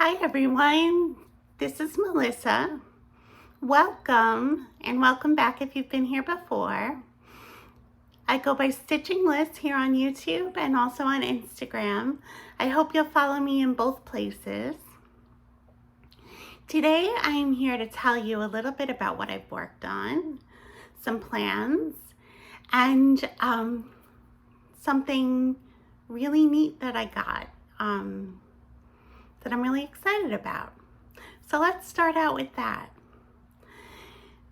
Hi everyone, this is Melissa. Welcome and welcome back if you've been here before. I go by Stitching Liz here on YouTube and also on Instagram. I hope you'll follow me in both places. Today I'm here to tell you a little bit about what I've worked on, some plans, and something really neat that I got. That I'm really excited about. So let's start out with that.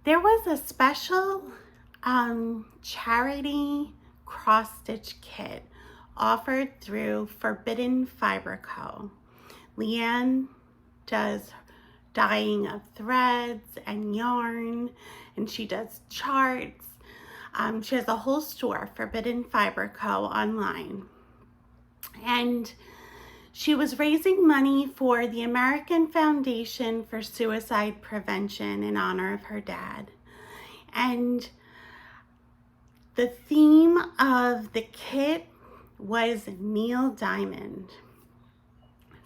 There was a special charity cross-stitch kit offered through Forbidden Fiber Co. Leanne does dyeing of threads and yarn, and she does charts. She has a whole store, Forbidden Fiber Co. online. And she was raising money for the American Foundation for Suicide Prevention in honor of her dad. And the theme of the kit was Neil Diamond.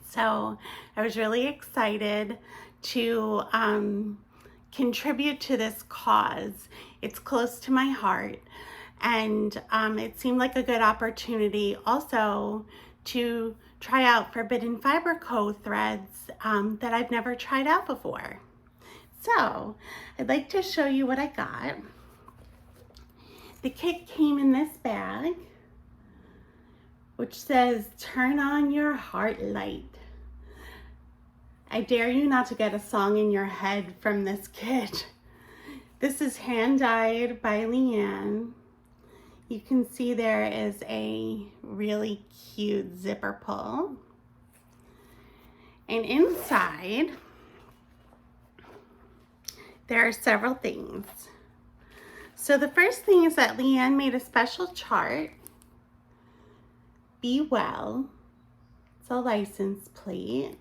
So I was really excited to contribute to this cause. It's close to my heart, and it seemed like a good opportunity also to try out Forbidden Fiber Co. threads that I've never tried out before. So I'd like to show you what I got. The kit came in this bag, which says, "Turn on your heart light." I dare you not to get a song in your head from this kit. This is hand dyed by Leanne. You can see there is a really cute zipper pull. And inside, there are several things. So the first thing is that Leanne made a special chart. Be well. It's a license plate.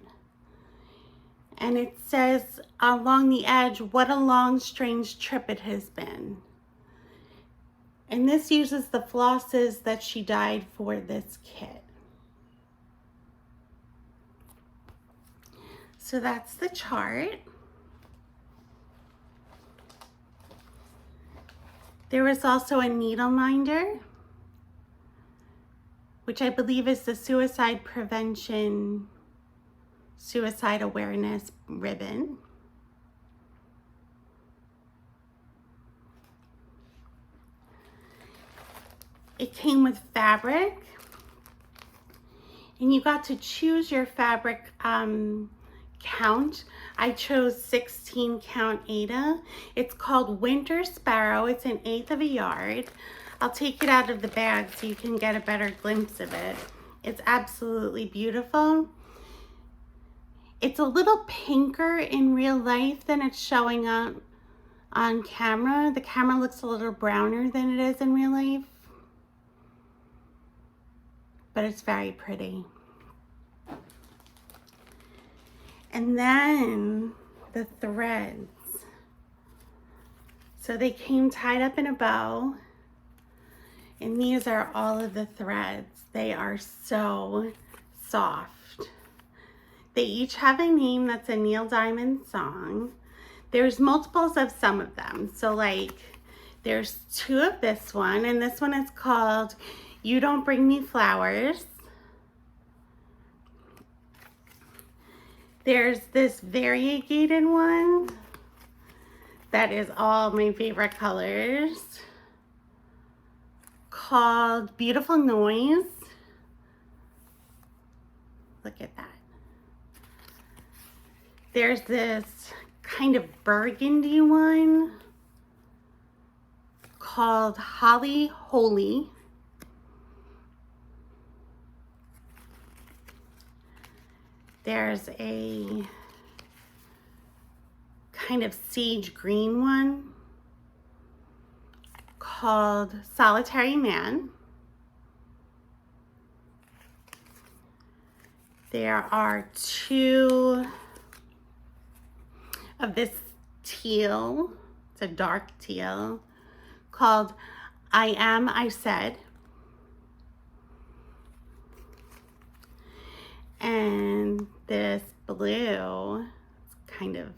And it says along the edge, "What a long, strange trip it has been." And this uses the flosses that she dyed for this kit. So that's the chart. There was also a needle minder, which I believe is the suicide prevention, suicide awareness ribbon. It came with fabric, and you got to choose your fabric count. I chose 16 count Aida. It's called Winter Sparrow. It's an 1/8 of a yard. I'll take it out of the bag so you can get a better glimpse of it. It's absolutely beautiful. It's a little pinker in real life than it's showing up on camera. The camera looks a little browner than it is in real life, but it's very pretty. And then the threads. So they came tied up in a bow, and these are all of the threads. They are so soft. They each have a name that's a Neil Diamond song. There's multiples of some of them. So like there's 2 of this one, and this one is called "You Don't Bring Me Flowers." There's this variegated one that is all my favorite colors, called "Beautiful Noise." Look at that. There's this kind of burgundy one called "Holly Holy." There's a kind of sage green one called "Solitary Man." There are 2 of this teal. It's a dark teal called "I Am, I Said." And this blue. It's kind of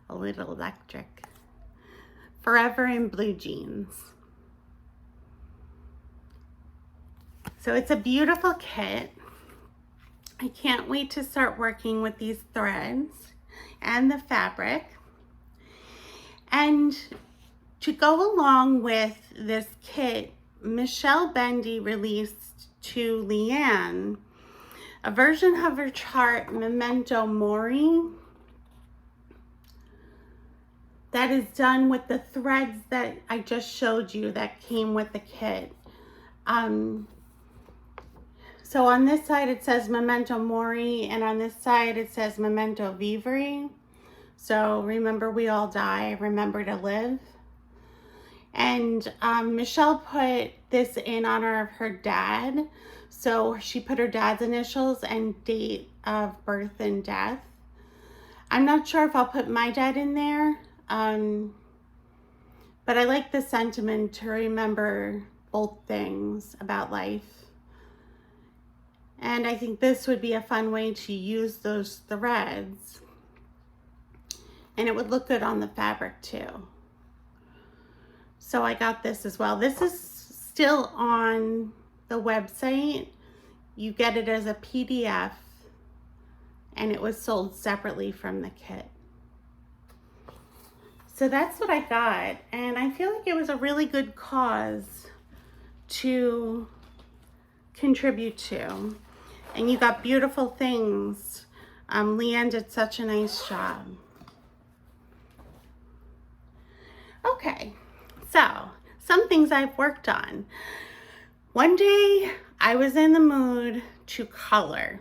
a little electric. Forever in blue jeans. So it's a beautiful kit. I can't wait to start working with these threads and the fabric. And to go along with this kit, Michelle Bendy released to Leanne a version of her chart, Memento Mori, that is done with the threads that I just showed you that came with the kit. So on this side it says Memento Mori, and on this side it says Memento Vivere. So remember we all die, remember to live. And Michelle put this in honor of her dad. So she put her dad's initials and date of birth and death. I'm not sure if I'll put my dad in there, but I like the sentiment to remember both things about life. And I think this would be a fun way to use those threads. And it would look good on the fabric too. So I got this as well. This is still on the website. You get it as a PDF, and it was sold separately from the kit. So that's what I got, and I feel like it was a really good cause to contribute to. And you got beautiful things. Leanne did such a nice job. Okay, so some things I've worked on. One day I was in the mood to color.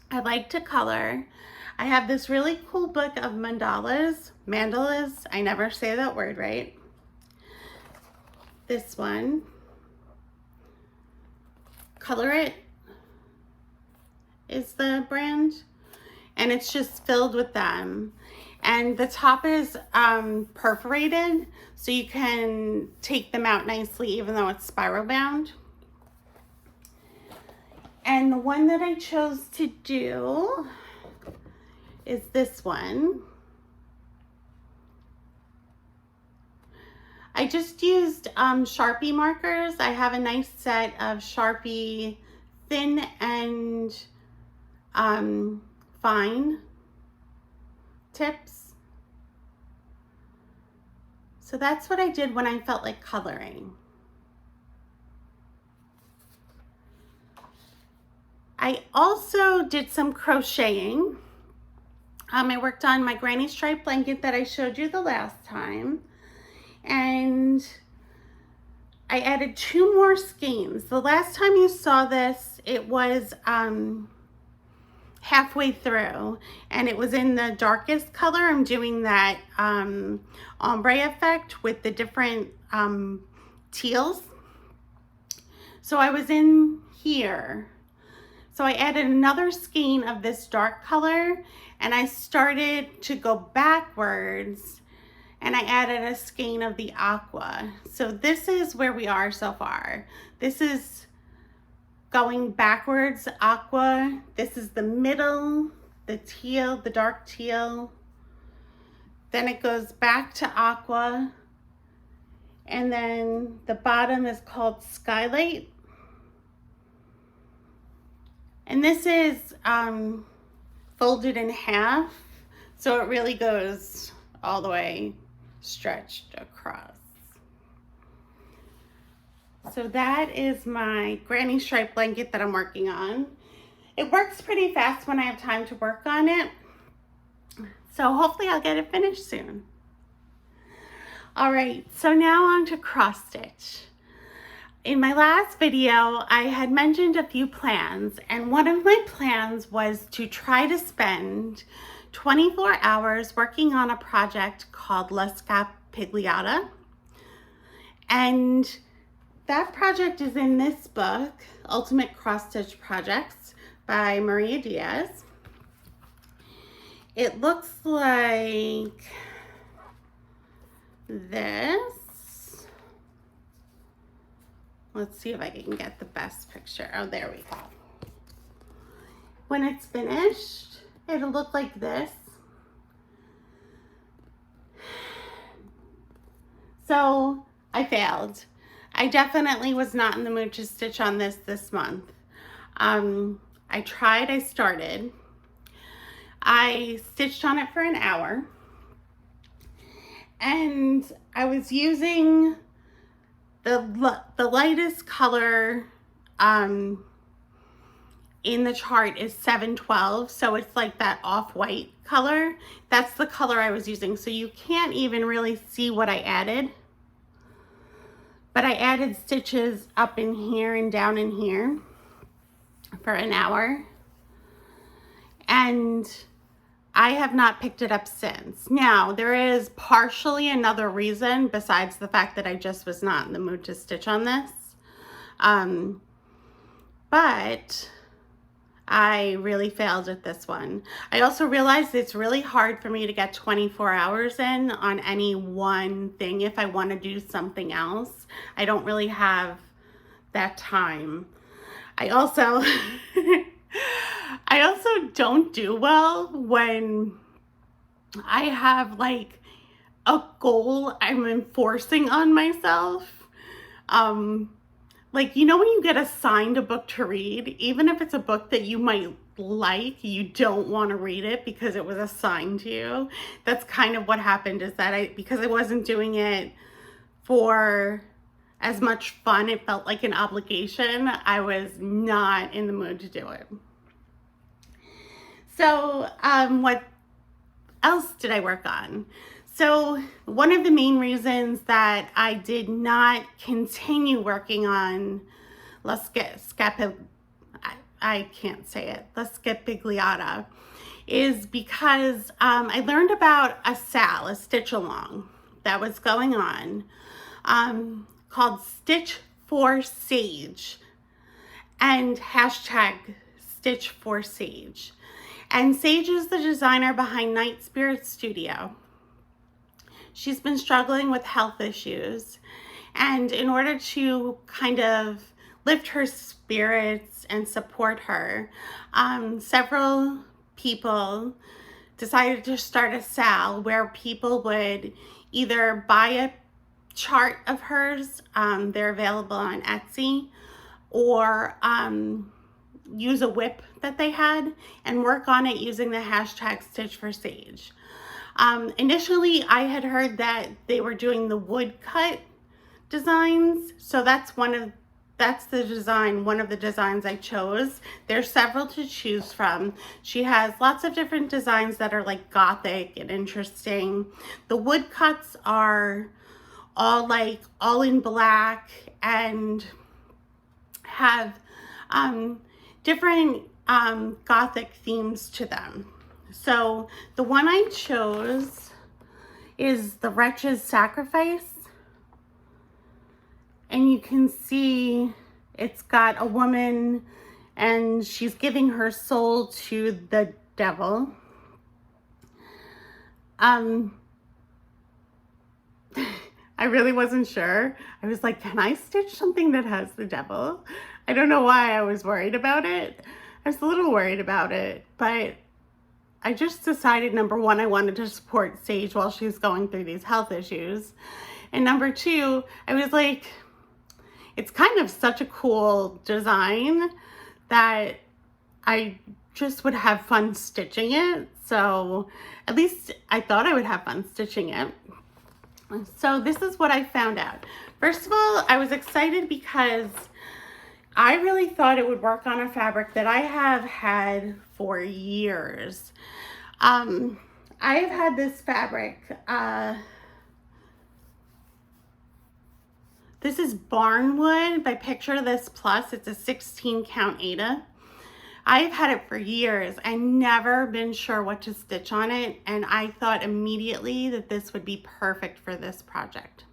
I like to color. I have this really cool book of mandalas, I never say that word right. This one, Color It is the brand, and it's just filled with them. And the top is perforated, so you can take them out nicely even though it's spiral bound. And the one that I chose to do is this one. I just used Sharpie markers. I have a nice set of Sharpie thin and fine tips. So that's what I did when I felt like coloring. I also did some crocheting. I worked on my granny stripe blanket that I showed you the last time. And I added 2 more skeins. The last time you saw this, it was halfway through, and it was in the darkest color. I'm doing that ombre effect with the different teals. So I was in here. So I added another skein of this dark color, and I started to go backwards, and I added a skein of the aqua. So this is where we are so far. This is going backwards, aqua. This is the middle, the teal, the dark teal. Then it goes back to aqua. And then the bottom is called Skylight. And this is folded in half, so it really goes all the way stretched across. So that is my granny stripe blanket that I'm working on. It works pretty fast when I have time to work on it, so hopefully I'll get it finished soon. All right, so now on to cross stitch. In my last video, I had mentioned a few plans, and one of my plans was to try to spend 24 hours working on a project called La Scapigliata. And that project is in this book, Ultimate Cross Stitch Projects by Maria Diaz. It looks like this. Let's see if I can get the best picture. Oh, there we go. When it's finished, it'll look like this. So I failed. I definitely was not in the mood to stitch on this month. I tried, I started. I stitched on it for an hour, and I was using the lightest color in the chart is 712, so it's like that off-white color. That's the color I was using, so you can't even really see what I added. But I added stitches up in here and down in here for an hour, and I have not picked it up since. Now, there is partially another reason besides the fact that I just was not in the mood to stitch on this. But I really failed at this one. I also realized it's really hard for me to get 24 hours in on any one thing if I want to do something else. I don't really have that time. I also don't do well when I have like a goal I'm enforcing on myself. Like, you know, when you get assigned a book to read, even if it's a book that you might like, you don't want to read it because it was assigned to you. That's kind of what happened, is that because I wasn't doing it for as much fun, it felt like an obligation. I was not in the mood to do it. So, what else did I work on? So one of the main reasons that I did not continue working on La Scapigliata is because I learned about a SAL, a stitch along, that was going on called Stitch for Sage and hashtag Stitch for Sage. And Sage is the designer behind Night Spirit Studio. She's been struggling with health issues, and in order to kind of lift her spirits and support her, several people decided to start a SAL where people would either buy a chart of hers, they're available on Etsy, or use a whip that they had and work on it using the hashtag Stitch for Sage. Initially, I had heard that they were doing the woodcut designs, so that's one of the designs I chose. There's several to choose from. She has lots of different designs that are like gothic and interesting. The woodcuts are all in black and have different gothic themes to them. So the one I chose is the Wretch's Sacrifice. And you can see it's got a woman and she's giving her soul to the devil. I really wasn't sure. I was like, can I stitch something that has the devil? I don't know why I was worried about it. I was a little worried about it, but I just decided, number one, I wanted to support Sage while she's going through these health issues. And number two, I was like, it's kind of such a cool design that I just would have fun stitching it. So at least I thought I would have fun stitching it. So this is what I found out. First of all, I was excited because I really thought it would work on a fabric that I have had for years. I have had this fabric. This is Barnwood by Picture This Plus. It's a 16 count Aida. I've had it for years and never been sure what to stitch on it, and I thought immediately that this would be perfect for this project.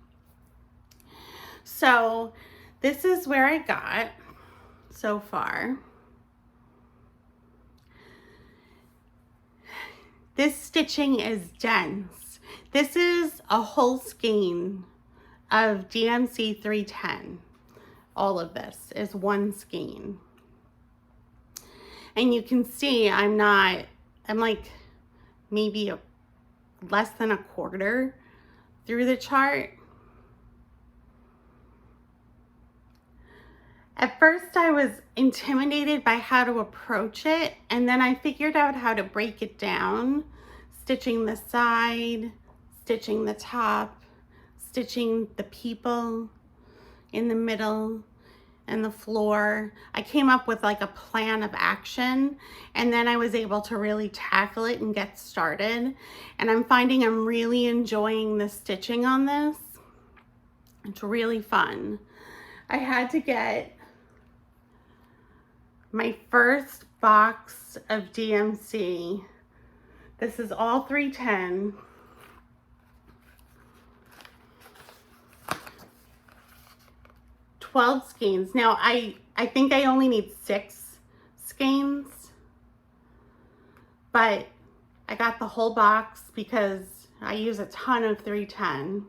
So this is where I got so far. This stitching is dense. This is a whole skein of DMC 310. All of this is one skein. And you can see I'm not I'm like maybe less than a quarter through the chart. At first I was intimidated by how to approach it, and then I figured out how to break it down, stitching the side, stitching the top, stitching the people in the middle and the floor. I came up with like a plan of action, and then I was able to really tackle it and get started. And I'm finding I'm really enjoying the stitching on this. It's really fun. I had to get my first box of DMC. This is all 310. $12 skeins. Now I think I only need 6 skeins, but I got the whole box because I use a ton of 310.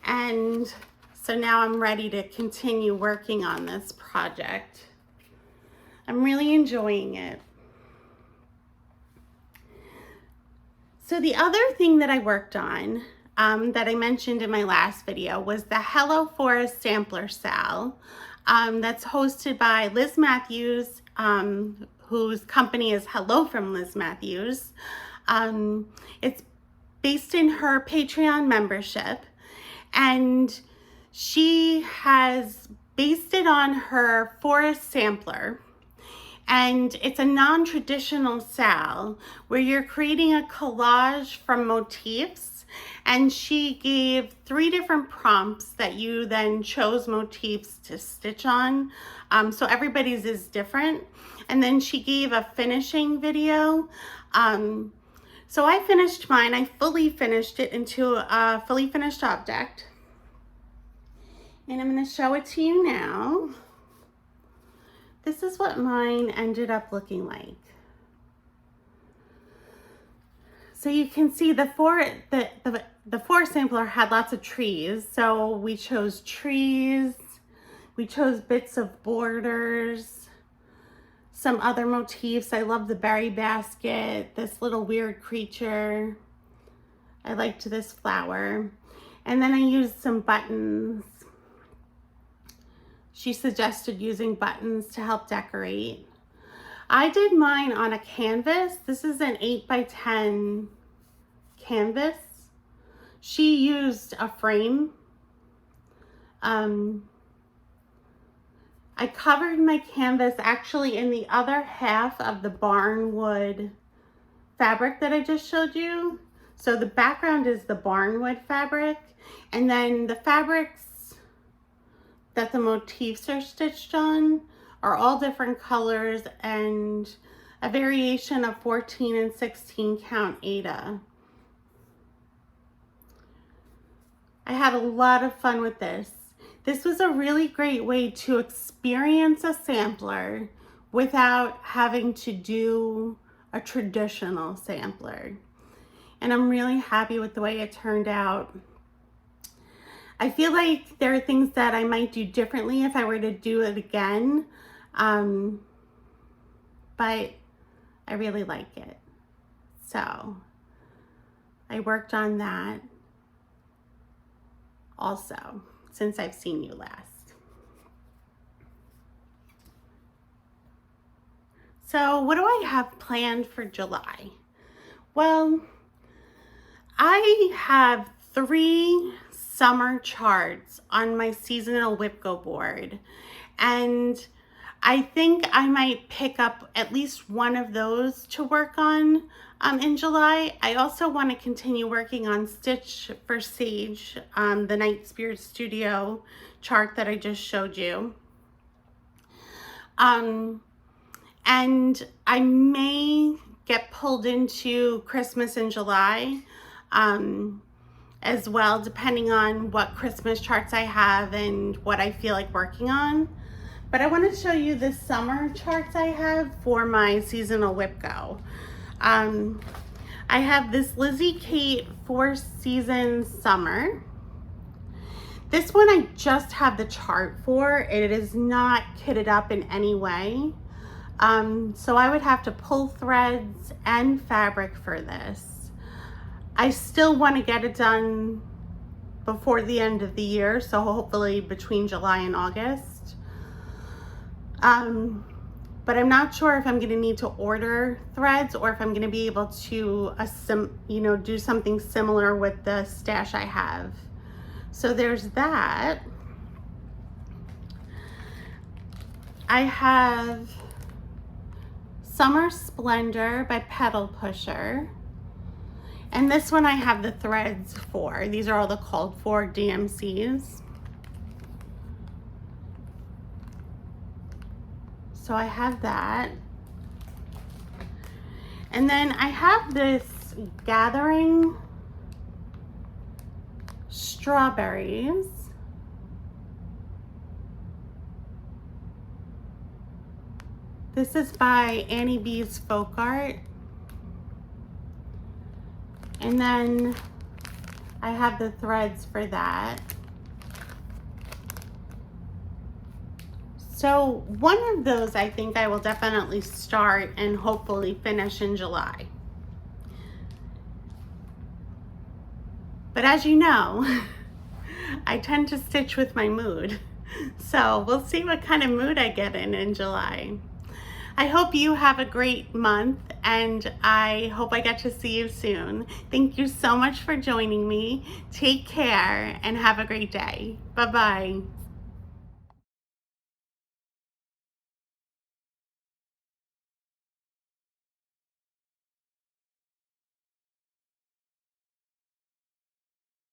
And so now I'm ready to continue working on this project. I'm really enjoying it. So the other thing that I worked on that I mentioned in my last video was the Hello Forest Sampler Sal that's hosted by Liz Matthews, whose company is Hello from Liz Matthews. It's based in her Patreon membership, and she has based it on her forest sampler, and it's a non-traditional sal where you're creating a collage from motifs, and she gave 3 different prompts that you then chose motifs to stitch on. So everybody's is different, and then she gave a finishing video. So I finished mine. I fully finished it into a fully finished object. And I'm going to show it to you now. This is what mine ended up looking like. So you can see the forest sampler had lots of trees. So we chose trees. We chose bits of borders, some other motifs. I love the berry basket, this little weird creature. I liked this flower. And then I used some buttons. She suggested using buttons to help decorate. I did mine on a canvas. This is an 8x10 canvas. She used a frame. I covered my canvas actually in the other half of the barnwood fabric that I just showed you. So the background is the barnwood fabric, and then the fabrics that the motifs are stitched on are all different colors and a variation of 14 and 16 count Aida. I had a lot of fun with this. This was a really great way to experience a sampler without having to do a traditional sampler. And I'm really happy with the way it turned out. I feel like there are things that I might do differently if I were to do it again, but I really like it. So I worked on that also since I've seen you last. So what do I have planned for July? Well, I have 3 summer charts on my seasonal Whipco board, and I think I might pick up at least one of those to work on in July. I also want to continue working on Stitch for Sage, the Night Spirit Studio chart that I just showed you. And I may get pulled into Christmas in July as well, depending on what Christmas charts I have and what I feel like working on. But I want to show you the summer charts I have for my seasonal Whipco. I have this Lizzie Kate 4 Seasons Summer. This one I just have the chart for. It is not kitted up in any way. So I would have to pull threads and fabric for this. I still want to get it done before the end of the year, so hopefully between July and August. But I'm not sure if I'm going to need to order threads or if I'm going to be able to do something similar with the stash I have. So there's that. I have Summer Splendor by Pedal Pusher. And this one I have the threads for. These are all the called for DMCs. So I have that. And then I have this Gathering Strawberries. This is by Annie B's Folk Art. And then I have the threads for that. So one of those I think I will definitely start and hopefully finish in July. But as you know, I tend to stitch with my mood. So we'll see what kind of mood I get in July. I hope you have a great month, and I hope I get to see you soon. Thank you so much for joining me. Take care and have a great day. Bye-bye.